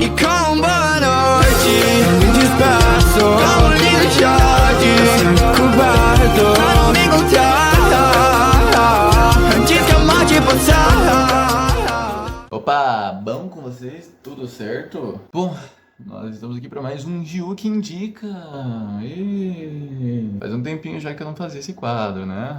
E com boa noite me despeço. Amo lindo jardim, coberto pra não me encontrar antes que a morte passar. Opa, bom com vocês? Tudo certo? Bom, nós estamos aqui para mais um Giu que Indica. Faz um tempinho já que eu não fazia esse quadro, né?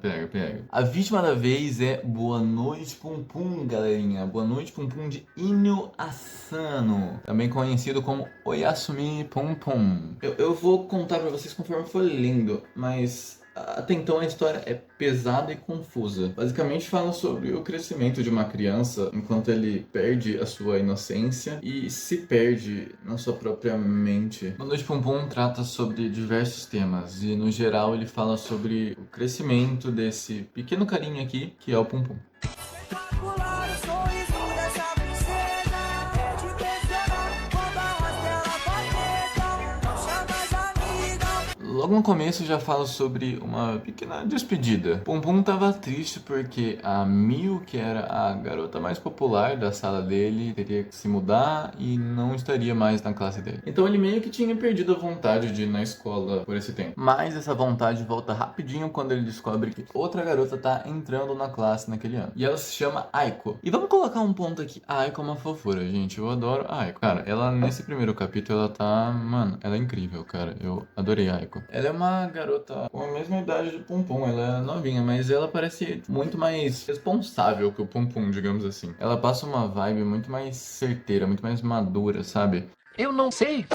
Vai, pega. A vítima da vez é Boa Noite Pum Pum, galerinha. Boa Noite Pum Pum de Inyo Asano, também conhecido como Oyasumi Pum Pum. Eu vou contar para vocês conforme for lendo, mas até então a história é pesada e confusa. Basicamente fala sobre o crescimento de uma criança enquanto ele perde a sua inocência e se perde na sua própria mente. Boa Noite Pum Pum trata sobre diversos temas e no geral ele fala sobre o crescimento desse pequeno carinha aqui que é o Pum Pum. Logo no começo já falo sobre uma pequena despedida. Pum Pum tava triste porque a Miu, que era a garota mais popular da sala dele, teria que se mudar e não estaria mais na classe dele. Então ele meio que tinha perdido a vontade de ir na escola por esse tempo. Mas essa vontade volta rapidinho quando ele descobre que outra garota tá entrando na classe naquele ano. E ela se chama Aiko. E vamos colocar um ponto aqui. A Aiko é uma fofura, gente. Eu adoro a Aiko. Cara, ela nesse primeiro capítulo, ela tá... Mano, ela é incrível, cara. Eu adorei a Aiko. Ela é uma garota com a mesma idade do Pum Pum, ela é novinha, mas ela parece muito mais responsável que o Pum Pum, digamos assim. Ela passa uma vibe muito mais certeira, muito mais madura, sabe? Eu não sei.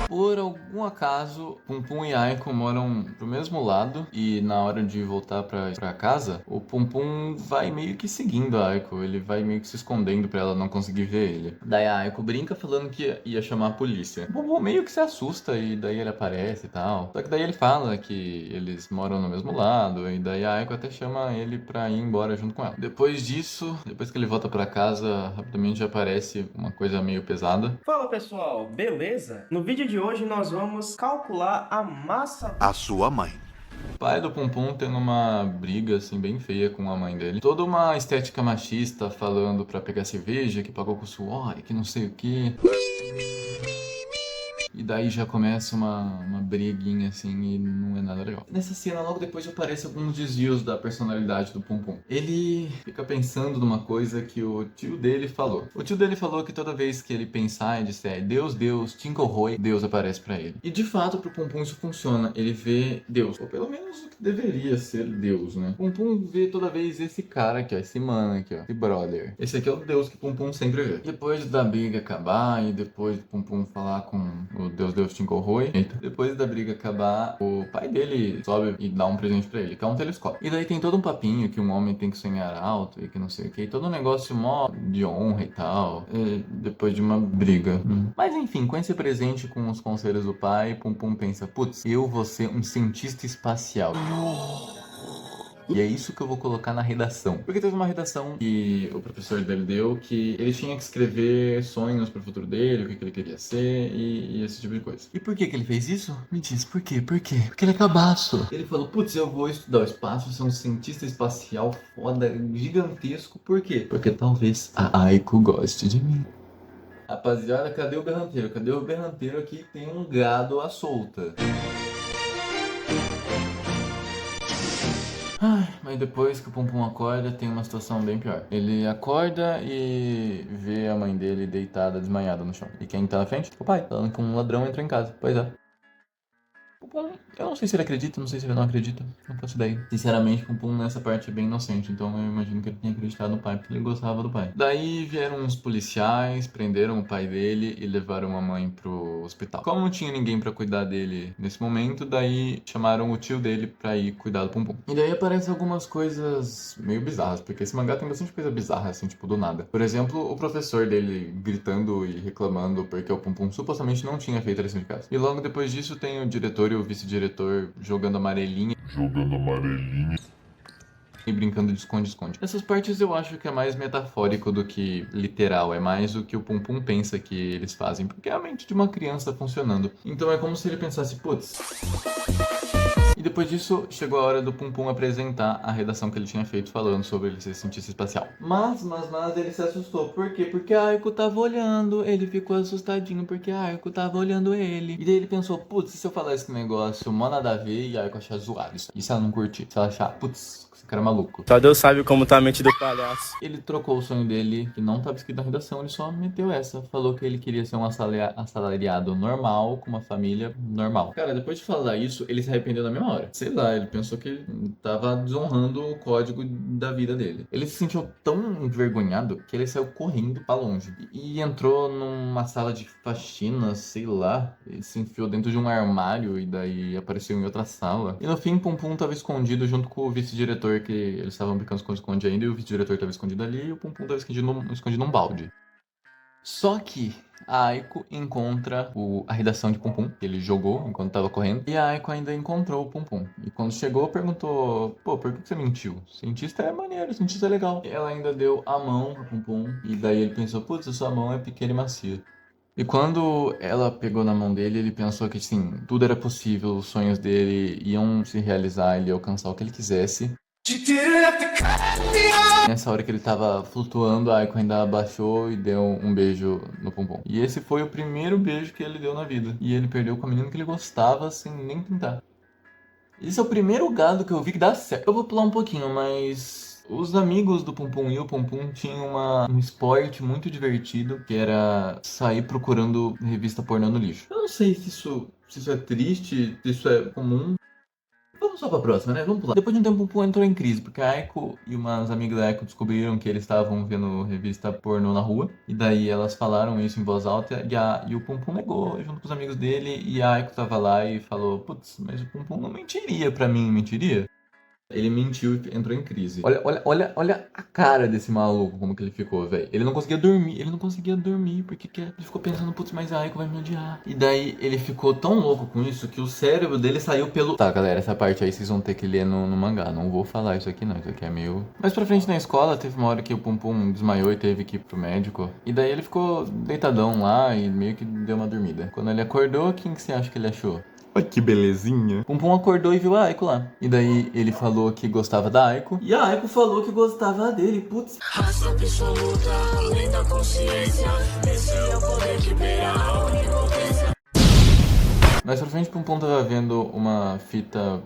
Por algum acaso, Pum Pum e Aiko moram pro mesmo lado e na hora de voltar pra casa, o Pum Pum vai meio que seguindo a Aiko, ele vai meio que se escondendo pra ela não conseguir ver ele. Daí a Aiko brinca falando que ia chamar a polícia. O Pum Pum meio que se assusta e daí ele aparece e tal. Só que daí ele fala que eles moram no mesmo lado e daí a Aiko até chama ele pra ir embora junto com ela. Depois disso, depois que ele volta pra casa, rapidamente aparece uma coisa meio pesada. Fala pessoal, beleza? No vídeo de hoje nós vamos calcular a massa A sua mãe. O pai do Pum Pum tendo uma briga assim bem feia com a mãe dele. Toda uma estética machista falando pra pegar cerveja, que pagou com suor e que não sei o que. E daí já começa uma briguinha assim e não é nada legal. Nessa cena, logo depois aparecem alguns desvios da personalidade do Pum Pum. Ele fica pensando numa coisa que o tio dele falou. O tio dele falou que toda vez que ele pensar e disser Deus, Deus, Tinkohoi, Deus aparece pra ele. E de fato pro Pum Pum isso funciona. Ele vê Deus, ou pelo menos o que deveria ser Deus, né? Pum Pum vê toda vez esse cara aqui, ó, esse mano aqui, ó, esse brother. Esse aqui é o Deus que Pum Pum sempre vê. Depois da briga acabar e depois do Pum Pum falar com o Deus Tinkohoi. Depois da briga acabar, o pai dele sobe e dá um presente pra ele, que é um telescópio. E daí tem todo um papinho que um homem tem que sonhar alto e que não sei o que. Todo um negócio mó de honra e tal. Depois de uma briga. Mas enfim, com esse presente, com os conselhos do pai, Pum Pum pensa, putz, eu vou ser um cientista espacial. E é isso que eu vou colocar na redação. Porque teve uma redação que o professor dele deu que ele tinha que escrever sonhos pro futuro dele, o que ele queria ser e esse tipo de coisa. E por que ele fez isso? Me diz, por quê? Por quê? Porque ele é cabaço. Ele falou, putz, eu vou estudar o espaço, ser um cientista espacial foda, gigantesco. Por quê? Porque talvez a Aiko goste de mim. Rapaziada, cadê o berranteiro? Cadê o berranteiro aqui? Tem um gado à solta. Ai, mas depois que o Pum Pum acorda, tem uma situação bem pior. Ele acorda e vê a mãe dele deitada, desmaiada no chão. E quem tá na frente? O pai, falando que um ladrão entrou em casa. Pois é. Pum Pum, eu não sei se ele acredita, não sei se ele não acredita. Não faço ideia. Sinceramente, Pum Pum nessa parte é bem inocente. Então eu imagino que ele tinha acreditado no pai, porque ele gostava do pai. Daí vieram uns policiais, prenderam o pai dele e levaram a mãe pro hospital. Como não tinha ninguém pra cuidar dele nesse momento, daí chamaram o tio dele pra ir cuidar do Pum Pum. E daí aparecem algumas coisas meio bizarras, porque esse mangá tem bastante coisa bizarra, assim, tipo, do nada. Por exemplo, o professor dele gritando e reclamando porque o Pum Pum supostamente não tinha feito a lição de casa. E logo depois disso tem o diretor e o vice-diretor jogando amarelinha. E brincando de esconde-esconde. Essas partes eu acho que é mais metafórico do que literal. É mais o que o Pum Pum pensa que eles fazem. Porque é a mente de uma criança funcionando. Então é como se ele pensasse, putz, E depois disso, chegou a hora do Pum Pum apresentar a redação que ele tinha feito falando sobre ele ser cientista espacial. Mas ele se assustou. Por quê? Porque a Aiko tava olhando, ele ficou assustadinho porque a Aiko tava olhando ele. E daí ele pensou, putz, e se eu falar esse negócio mó nada a ver e a Aiko achar zoado isso? E se ela não curtir? Se ela achar, putz, esse cara é maluco. Só Deus sabe como tá a mente do palhaço. Ele trocou o sonho dele, que não estava escrito na redação, ele só meteu essa. Falou que ele queria ser um assalariado normal, com uma família normal. Cara, depois de falar isso, ele se arrependeu na mesma hora. Sei lá, ele pensou que tava desonrando o código da vida dele. Ele se sentiu tão envergonhado que ele saiu correndo pra longe. E entrou numa sala de faxina, sei lá. Ele se enfiou dentro de um armário e daí apareceu em outra sala. E no fim, Pum Pum tava escondido junto com o vice-diretor, que eles estavam brincando esconde-esconde ainda, e o vice-diretor tava escondido ali e o Pum Pum tava escondido num balde. Só que a Aiko encontra a redação de Pum Pum, que ele jogou enquanto tava correndo, e a Aiko ainda encontrou o Pum Pum. E quando chegou, perguntou, pô, por que você mentiu? Cientista é maneiro, cientista é legal. E ela ainda deu a mão pro Pum Pum, e daí ele pensou, putz, a sua mão é pequena e macia. E quando ela pegou na mão dele, ele pensou que, assim, tudo era possível, os sonhos dele iam se realizar, ele ia alcançar o que ele quisesse. Nessa hora que ele tava flutuando, a Aiko ainda abaixou e deu um beijo no Pum Pum. E esse foi o primeiro beijo que ele deu na vida. E ele perdeu com a menina que ele gostava sem nem tentar. Esse é o primeiro gado que eu vi que dá certo. Eu vou pular um pouquinho, mas os amigos do Pum Pum e o Pum Pum tinham um esporte muito divertido, que era sair procurando revista pornô no lixo. Eu não sei se isso é triste, se isso é comum. Vamos só pra próxima, né? Vamos pular. Depois de um tempo, o Pum Pum entrou em crise, porque a Aiko e umas amigas da Aiko descobriram que eles estavam vendo revista pornô na rua. E daí elas falaram isso em voz alta e o Pum Pum negou junto com os amigos dele. E a Aiko tava lá e falou, putz, mas o Pum Pum não mentiria pra mim, mentiria? Ele mentiu e entrou em crise. Olha a cara desse maluco, como que ele ficou, velho. Ele não conseguia dormir, porque ele ficou pensando, putz, mas a Aiko vai me odiar. E daí ele ficou tão louco com isso que o cérebro dele saiu pelo... Tá, galera, essa parte aí vocês vão ter que ler no mangá. Não vou falar isso aqui não, isso aqui é meio... Mais pra frente na escola, teve uma hora que o Pum Pum desmaiou e teve que ir pro médico. E daí ele ficou deitadão lá e meio que deu uma dormida. Quando ele acordou, quem que você acha que ele achou? Olha que belezinha. Pum Pum acordou e viu a Aiko lá. E daí ele falou que gostava da Aiko. E a Aiko falou que gostava dele. Putz. Raça absoluta, além da consciência. Esse é o poder que beira a onipotência. Mais pra frente, Pum Pum tava vendo uma fita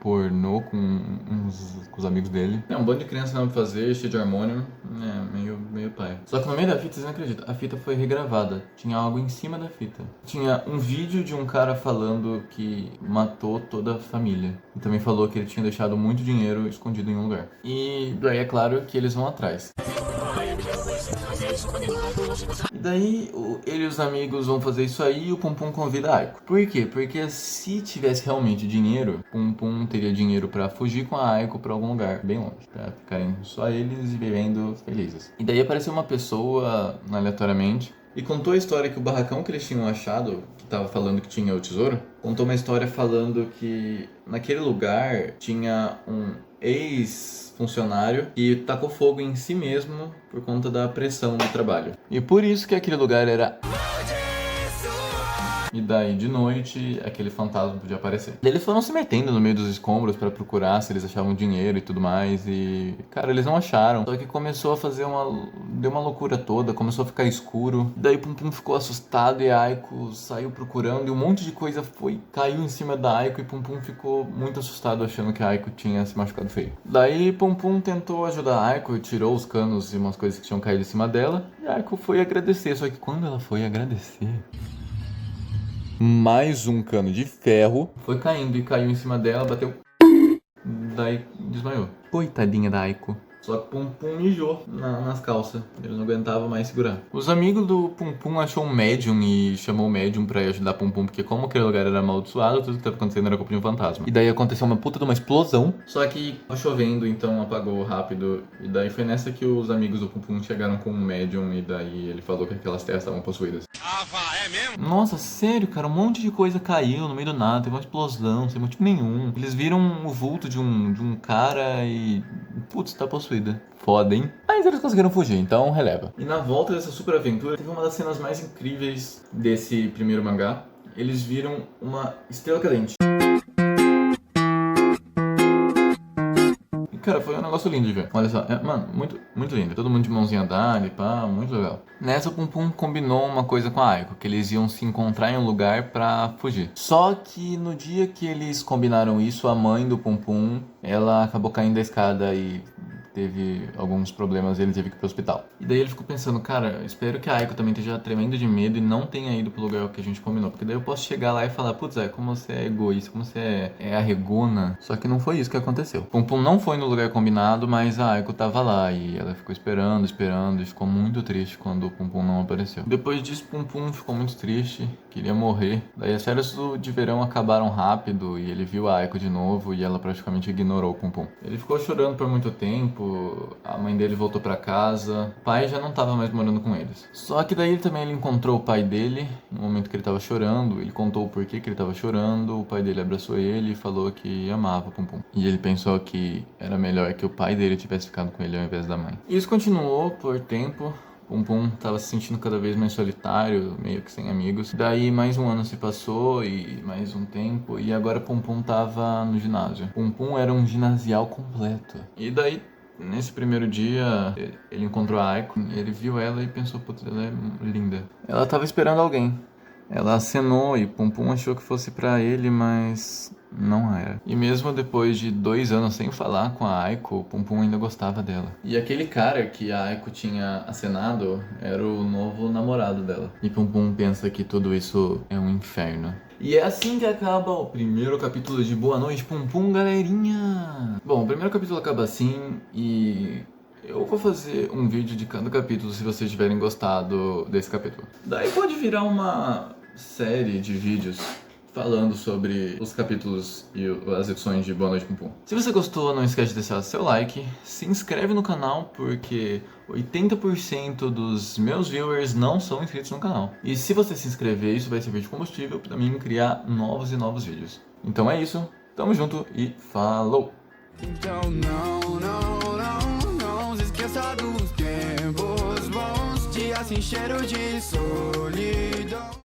pornô com os amigos dele. É um bando de criança não pra fazer, cheio de harmônio. É, meio pai. Só que no meio da fita, vocês não acreditam, a fita foi regravada. Tinha algo em cima da fita. Tinha um vídeo de um cara falando que matou toda a família. E também falou que ele tinha deixado muito dinheiro escondido em um lugar. E daí é claro que eles vão atrás. E daí ele e os amigos vão fazer isso aí e o Pum Pum convida a Aiko. Por quê? Porque se tivesse realmente dinheiro, Pum Pum teria dinheiro pra fugir com a Aiko pra algum lugar bem longe, pra ficarem só eles vivendo felizes. E daí apareceu uma pessoa aleatoriamente e contou a história que o barracão que eles tinham achado, que tava falando que tinha o tesouro, contou uma história falando que naquele lugar tinha um ex-funcionário que tacou fogo em si mesmo por conta da pressão do trabalho. E por isso que aquele lugar era... E daí, de noite, aquele fantasma podia aparecer. Eles foram se metendo no meio dos escombros pra procurar se eles achavam dinheiro e tudo mais. E, cara, eles não acharam. Só que começou a fazer deu uma loucura toda, começou a ficar escuro. Daí Pum Pum ficou assustado e a Aiko saiu procurando. E um monte de coisa caiu em cima da Aiko. E Pum Pum ficou muito assustado, achando que a Aiko tinha se machucado feio. Daí Pum Pum tentou ajudar a Aiko, tirou os canos e umas coisas que tinham caído em cima dela. E a Aiko foi agradecer. Só que quando ela foi agradecer... mais um cano de ferro foi caindo e caiu em cima dela, bateu. Daí desmaiou. Coitadinha da Aiko. Só que Pum Pum mijou nas calças. Ele não aguentava mais segurar. Os amigos do Pum Pum achou um médium e chamou o médium pra ajudar Pum Pum, porque como aquele lugar era amaldiçoado, tudo que tava acontecendo era culpa de um fantasma. E daí aconteceu uma puta de uma explosão. Só que tava chovendo, então apagou rápido. E daí foi nessa que os amigos do Pum Pum chegaram com um médium e daí ele falou que aquelas terras estavam possuídas. É mesmo? Nossa, sério, cara, um monte de coisa caiu no meio do nada, teve uma explosão, sem motivo nenhum. Eles viram o vulto de um cara e... putz, tá possuída. Foda, hein? Mas eles conseguiram fugir, então releva. E na volta dessa super aventura, teve uma das cenas mais incríveis desse primeiro mangá. Eles viram uma estrela cadente. cara, foi um negócio lindo de ver. Olha só, mano, muito, muito lindo. Todo mundo de mãozinha dada e pá, muito legal. Nessa, o Pum Pum combinou uma coisa com a Aiko, que eles iam se encontrar em um lugar pra fugir. Só que no dia que eles combinaram isso, a mãe do Pum Pum, ela acabou caindo da escada e teve alguns problemas e ele teve que ir pro hospital. E daí ele ficou pensando, cara, espero que a Aiko também esteja tremendo de medo e não tenha ido pro lugar que a gente combinou. Porque daí eu posso chegar lá e falar, putz, como você é egoísta, como você é arregona. Só que não foi isso que aconteceu. Pum Pum não foi no lugar combinado, mas a Aiko tava lá e ela ficou esperando e ficou muito triste quando o Pum Pum não apareceu. Depois disso, Pum Pum ficou muito triste, queria morrer. Daí as férias de verão acabaram rápido e ele viu a Aiko de novo e ela praticamente ignorou o Pum Pum. Ele ficou chorando por muito tempo, a mãe dele voltou pra casa, o pai já não tava mais morando com eles. Só que daí ele encontrou o pai dele, no momento que ele tava chorando, ele contou o porquê que ele tava chorando, o pai dele abraçou ele e falou que amava o Pum Pum. E ele pensou que era melhor que o pai dele tivesse ficado com ele ao invés da mãe. E isso continuou por tempo. Pum Pum tava se sentindo cada vez mais solitário, meio que sem amigos. Daí mais um ano se passou e mais um tempo, e agora Pum Pum tava no ginásio. Pum Pum era um ginasial completo. E daí, nesse primeiro dia, ele encontrou a Aiko, ele viu ela e pensou, putz, ela é linda. Ela tava esperando alguém. Ela acenou e Pum Pum achou que fosse pra ele, mas não era. E mesmo depois de 2 anos sem falar com a Aiko, Pum Pum ainda gostava dela. E aquele cara que a Aiko tinha acenado era o novo namorado dela. E Pum Pum pensa que tudo isso é um inferno. E é assim que acaba o primeiro capítulo de Boa Noite, Pum Pum, galerinha! Bom, o primeiro capítulo acaba assim e eu vou fazer um vídeo de cada capítulo se vocês tiverem gostado desse capítulo. Daí pode virar uma série de vídeos falando sobre os capítulos e as edições de Boa Noite Pum Pum. Se você gostou, não esquece de deixar seu like, se inscreve no canal porque 80% dos meus viewers não são inscritos no canal. E se você se inscrever, isso vai servir de combustível para mim criar novos e novos vídeos. Então é isso, tamo junto e falou! Então não se esqueça dos tempos bons, dias sem cheiro de solidão.